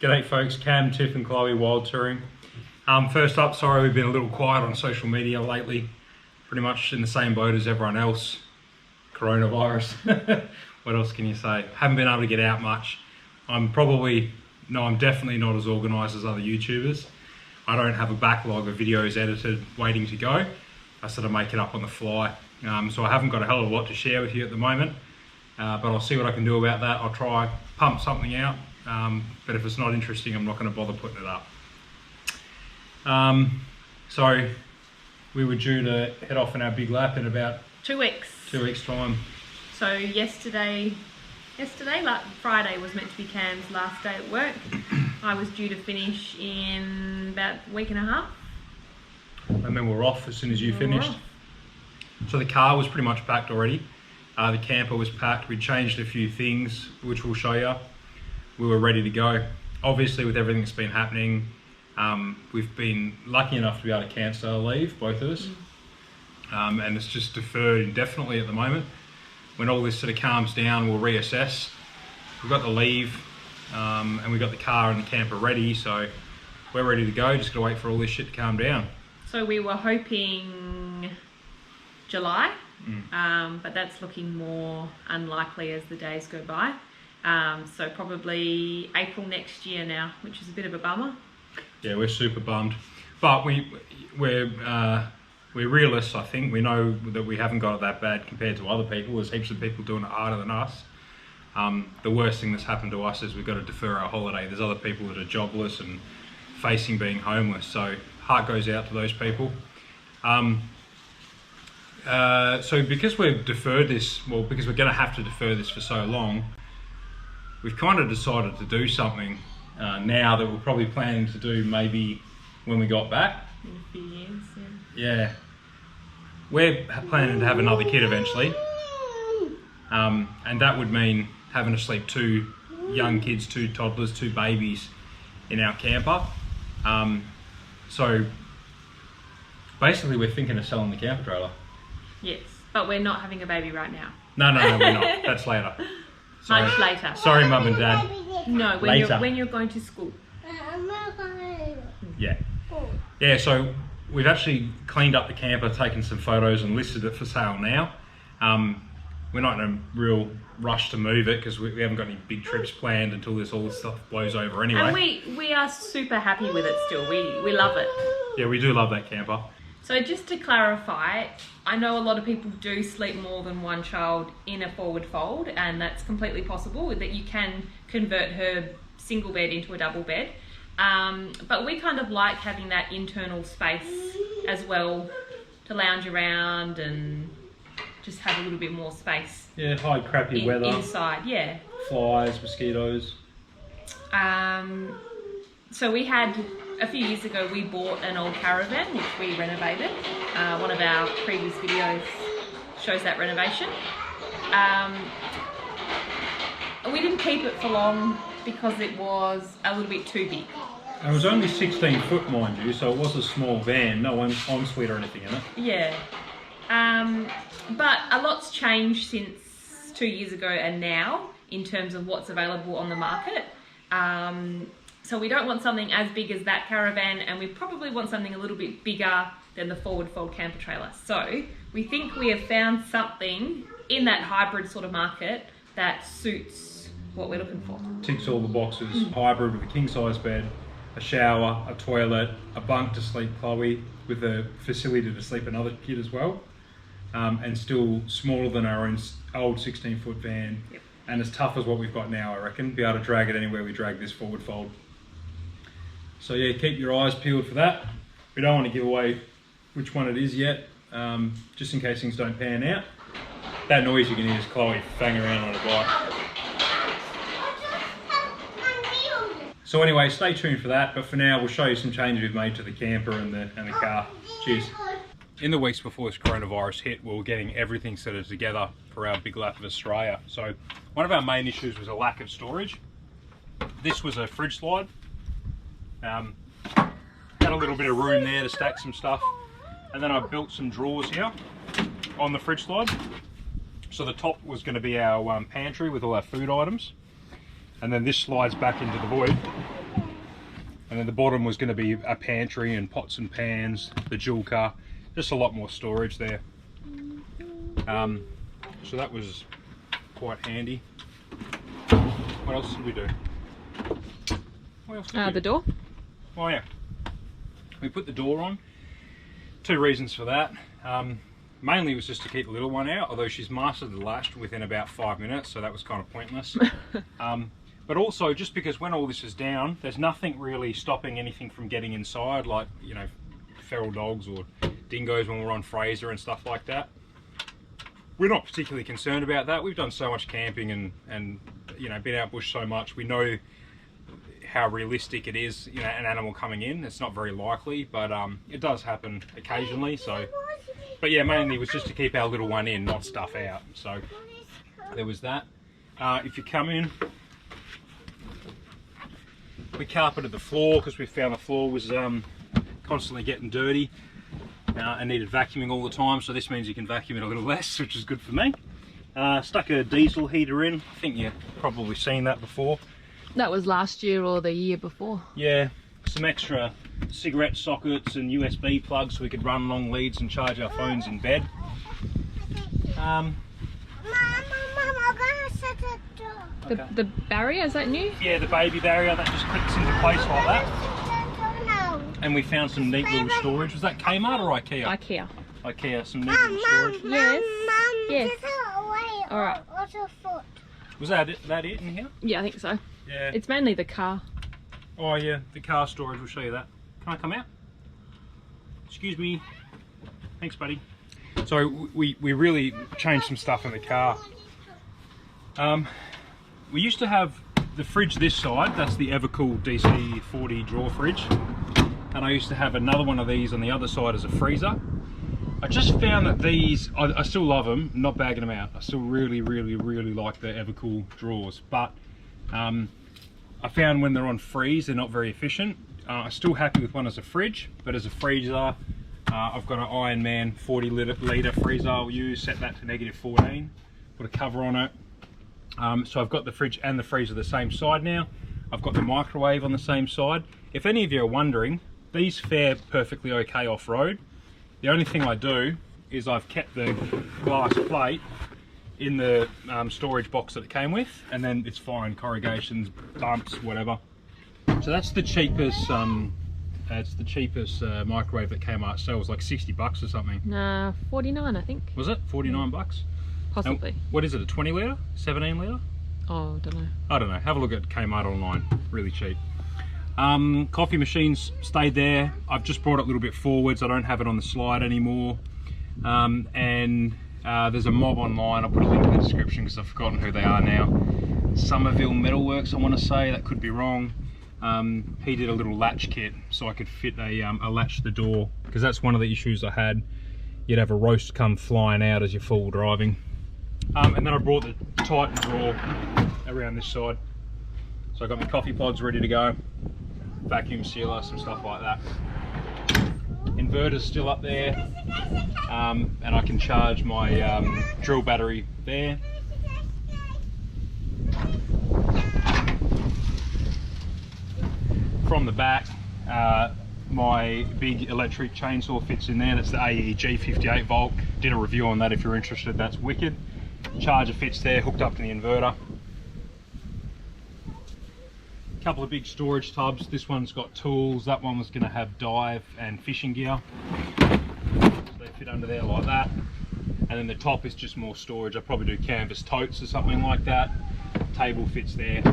G'day folks, Cam, Tiff and Chloe wild touring. First up, sorry we've been a little quiet on social media lately. Pretty much in the same boat as everyone else. Coronavirus. What else can you say? Haven't been able to get out much. I'm definitely not as organised as other YouTubers. I don't have a backlog of videos edited waiting to go. I sort of make it up on the fly. So I haven't got a hell of a lot to share with you at the moment. But I'll see what I can do about that. I'll try pump something out. But if it's not interesting, I'm not going to bother putting it up. So we were due to head off on our big lap in about 2 weeks. 2 weeks time. So yesterday, Friday was meant to be Cam's last day at work. I was due to finish in about a week and a half. And then we're off as soon as you finished. So the car was pretty much packed already. The camper was packed. We changed a few things, which we'll show you. We were ready to go. Obviously, with everything that's been happening, we've been lucky enough to be able to cancel our leave, both of us. And it's just deferred indefinitely at the moment. When all this sort of calms down, we'll reassess. We've got the leave, and we've got the car and the camper ready, so we're ready to go. Just gotta wait for all this shit to calm down. So we were hoping July, but that's looking more unlikely as the days go by. So probably April next year now, which is a bit of a bummer. Yeah, we're super bummed, but we're realists. I think we know that we haven't got it that bad compared to other people. There's heaps of people doing it harder than us. The worst thing that's happened to us is we've got to defer our holiday. There's other people that are jobless and facing being homeless. So heart goes out to those people. So because we've deferred this, because we're going to have to defer this for so long, we've kind of decided to do something now that we're probably planning to do maybe when we got back. In a few years, yeah. We're planning to have another kid eventually. And that would mean having to sleep 2 young kids, 2 toddlers, 2 babies in our camper. So basically we're thinking of selling the camper trailer. Yes, but we're not having a baby right now. No, we're not. That's later. Sorry. Much later. Sorry, Mum and Dad. No, when you're going to school. Yeah. Yeah, so we've actually cleaned up the camper, taken some photos and listed it for sale now. We're not in a real rush to move it because we haven't got any big trips planned until all this stuff blows over anyway. And we are super happy with it still. We love it. Yeah, we do love that camper. So just to clarify, I know a lot of people do sleep more than one child in a forward fold, and that's completely possible, that you can convert her single bed into a double bed. But we kind of like having that internal space as well to lounge around and just have a little bit more space. Yeah, hide crappy weather. Inside, yeah. Flies, mosquitoes. So we had, a few years ago, we bought an old caravan, which we renovated. One of our previous videos shows that renovation. We didn't keep it for long because it was a little bit too big. It was only 16 foot, mind you, so it was a small van, no ensuite or anything in it. Yeah. But a lot's changed since 2 years ago and now in terms of what's available on the market. So we don't want something as big as that caravan, and we probably want something a little bit bigger than the forward fold camper trailer. So we think we have found something in that hybrid sort of market that suits what we're looking for. Ticks all the boxes. Hybrid with a king size bed, a shower, a toilet, a bunk to sleep Chloe, with a facility to sleep another kid as well. And still smaller than our own old 16-foot van. Yep. And as tough as what we've got now, I reckon. Be able to drag it anywhere we drag this forward fold. So yeah, keep your eyes peeled for that. We don't want to give away which one it is yet, just in case things don't pan out. That noise you can hear is Chloe fanging around on a bike. So anyway, stay tuned for that, but for now we'll show you some changes we've made to the camper and the car. Cheers. In the weeks before this coronavirus hit, we were getting everything set together for our big lap of Australia. So one of our main issues was a lack of storage. This was a fridge slide. Had a little bit of room there to stack some stuff, and then I built some drawers here on the fridge slide. So the top was going to be our pantry with all our food items, and then this slides back into the void And then the bottom was going to be a pantry and pots and pans, the dual car, just a lot more storage there. So that was quite handy. What else did we do? What else did we The do? door. Oh yeah, we put the door on. 2 reasons for that. Mainly it was just to keep the little one out, although she's mastered the latch within about 5 minutes, so that was kind of pointless. But also just because when all this is down, there's nothing really stopping anything from getting inside, like, you know, feral dogs or dingoes when we're on Fraser and stuff like that. We're not particularly concerned about that. We've done so much camping and you know, been out bush so much, we know how realistic it is, you know, an animal coming in. It's not very likely, but it does happen occasionally. So, but yeah, mainly it was just to keep our little one in, not stuff out. So there was that. If you come in, we carpeted the floor because we found the floor was constantly getting dirty and needed vacuuming all the time, so this means you can vacuum it a little less, which is good for me. Stuck a diesel heater in. I think you've probably seen that before. That was last year or the year before. Yeah, some extra cigarette sockets and USB plugs so we could run long leads and charge our phones in bed. The barrier, is that new? Yeah, the baby barrier that just clicks into place like that. And we found some neat little storage. Was that Kmart or IKEA? IKEA. IKEA, some neat little storage. Yes. Yes. All right. Was that it in here? Yeah, I think so. Yeah. It's mainly the car. Oh yeah, the car storage, we'll show you that. Can I come out? Excuse me. Thanks, buddy. So we really changed some stuff in the car. We used to have the fridge this side, that's the Evercool DC40 drawer fridge. And I used to have another one of these on the other side as a freezer. I just found that these, I still love them, not bagging them out. I still really like the Evercool drawers, but I found when they're on freeze, they're not very efficient. I'm still happy with one as a fridge, but as a freezer, I've got an Iron Man 40 litre freezer I'll use, set that to -14, put a cover on it. So I've got the fridge and the freezer the same side now. I've got the microwave on the same side. If any of you are wondering, these fare perfectly okay off-road. The only thing I do is I've kept the glass plate in the storage box that it came with, and then it's fine, corrugations, bumps, whatever. So that's the cheapest, it's the cheapest microwave that Kmart sells, like 60 bucks or something. 49 I think. Was it? 49 bucks? Possibly. And what is it, a 20 litre? 17 litre? Oh, don't know. I don't know, have a look at Kmart online, really cheap. Coffee machines stayed there. I've just brought it a little bit forwards. I don't have it on the slide anymore. There's a mob online. I'll put a link in the description because I've forgotten who they are now. Somerville Metalworks, I want to say. That could be wrong. He did a little latch kit so I could fit a latch to the door, because that's one of the issues I had. You'd have a roast come flying out as you're full driving. And then I brought the Titan drawer around this side. So I got my coffee pods ready to go, vacuum sealer, some stuff like that. Inverter's still up there, and I can charge my drill battery there. From the back, my big electric chainsaw fits in there. That's the AEG 58 volt. Did a review on that if you're interested. That's wicked. Charger fits there, hooked up to the inverter. Couple of big storage tubs. This one's got tools. That one was going to have dive and fishing gear. So they fit under there like that. And then the top is just more storage. I probably do canvas totes or something like that. Table fits there.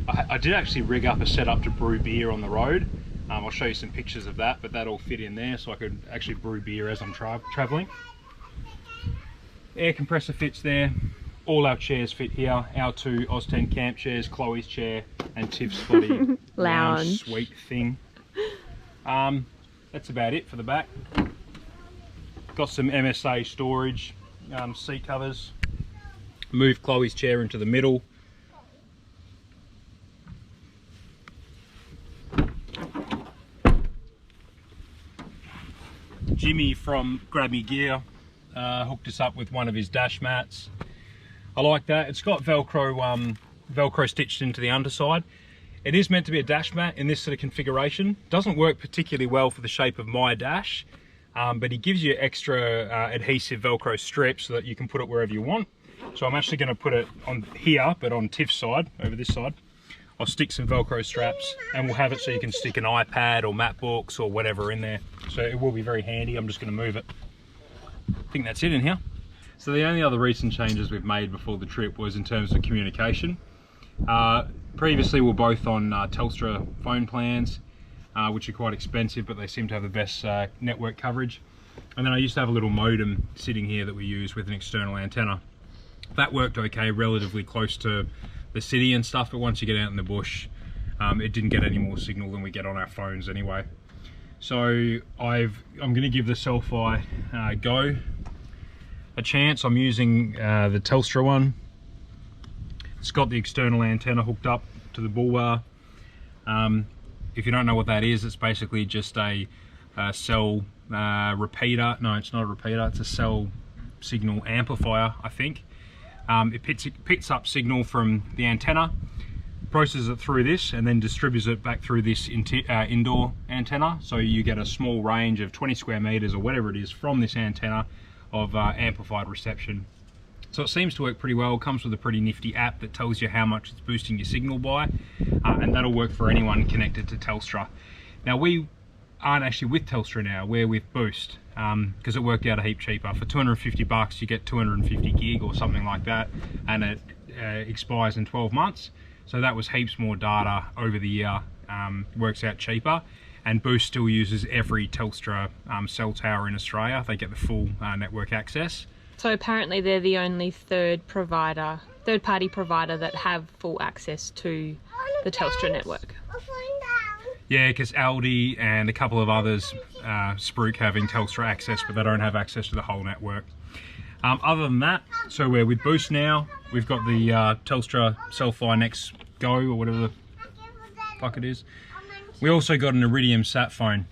I did actually rig up a setup to brew beer on the road. I'll show you some pictures of that, but that all fit in there so I could actually brew beer as I'm traveling. Air compressor fits there. All our chairs fit here. Our 2 Oz10 camp chairs, Chloe's chair, and Tiff's bloody lounge suite thing. That's about it for the back. Got some MSA storage, seat covers. Moved Chloe's chair into the middle. Jimmy from Grab Me Gear hooked us up with one of his dash mats. I like that. It's got Velcro stitched into the underside. It is meant to be a dash mat in this sort of configuration. Doesn't work particularly well for the shape of my dash, but he gives you extra adhesive Velcro strips so that you can put it wherever you want. So I'm actually going to put it on here, but on Tiff's side, over this side. I'll stick some Velcro straps and we'll have it so you can stick an iPad or MacBooks or whatever in there. So it will be very handy. I'm just going to move it. I think that's it in here. So the only other recent changes we've made before the trip was in terms of communication. Previously we were both on Telstra phone plans, which are quite expensive, but they seem to have the best network coverage. And then I used to have a little modem sitting here that we use with an external antenna. That worked okay, relatively close to the city and stuff, but once you get out in the bush, it didn't get any more signal than we get on our phones anyway. So I'm going to give the Selfie Go a chance. I'm using the Telstra one. It's got the external antenna hooked up to the bull bar. If you don't know what that is, it's basically just a cell repeater. No, it's not a repeater, it's a cell signal amplifier, I think. It picks up signal from the antenna, processes it through this, and then distributes it back through this indoor antenna. So you get a small range of 20 square meters or whatever it is from this antenna of amplified reception. So it seems to work pretty well. It comes with a pretty nifty app that tells you how much it's boosting your signal by, and that'll work for anyone connected to Telstra. Now we aren't actually with Telstra now, we're with Boost, because it worked out a heap cheaper. For 250 bucks you get 250 gig or something like that, and it expires in 12 months. So that was heaps more data over the year, works out cheaper. And Boost still uses every Telstra cell tower in Australia. They get the full network access. So apparently they're the only third-party provider that have full access to the Telstra network. Yeah, because Aldi and a couple of others, Spruik having Telstra access, but they don't have access to the whole network. Other than that, so we're with Boost now. We've got the Telstra Selfie Next Go, or whatever the fuck it is. We also got an Iridium sat phone.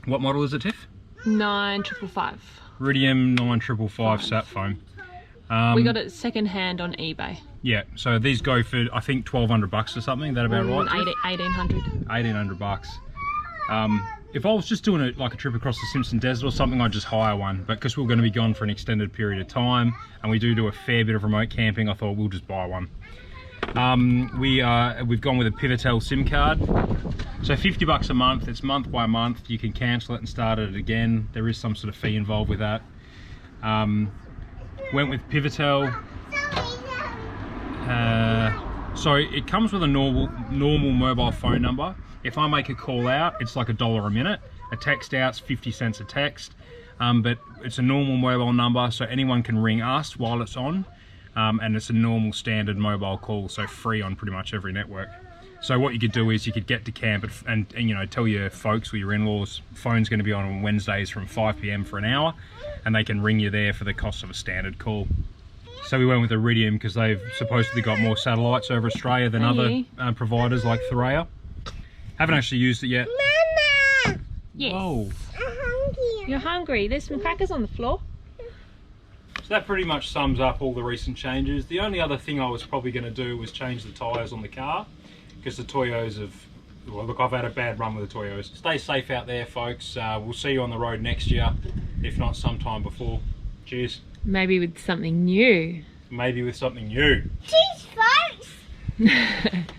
What model is it, Tiff? 9555. Iridium 9555 sat phone. We got it second-hand on eBay. Yeah, so these go for, I think, 1,200 bucks or something. Is that about right? 1,800. 1,800 bucks. If I was just doing like a trip across the Simpson Desert or something, I'd just hire one. But because we're going to be gone for an extended period of time, and we do a fair bit of remote camping, I thought we'll just buy one. We've gone with a FITOUT SIM card. So 50 bucks a month. It's month by month. You can cancel it and start it again. There is some sort of fee involved with that. Went with FITOUT. So it comes with a normal mobile phone number. If I make a call out, it's like $1 a minute. A text out's 50 cents a text. But it's a normal mobile number, so anyone can ring us while it's on. And it's a normal standard mobile call, so free on pretty much every network. So what you could do is you could get to camp and you know, tell your folks or your in-laws phone's going to be on Wednesdays from 5 PM for an hour, and they can ring you there for the cost of a standard call. So we went with Iridium because they've supposedly got more satellites over Australia than other providers like Thuraya. Haven't actually used it yet. Mama! Yes. Whoa. I'm hungry. You're hungry. There's some crackers on the floor. So that pretty much sums up all the recent changes. The only other thing I was probably going to do was change the tyres on the car, because the Toyos have, well, look, I've had a bad run with the Toyos. Stay safe out there, folks. We'll see you on the road next year, if not sometime before. Cheers. Maybe with something new. Maybe with something new. Cheers, folks!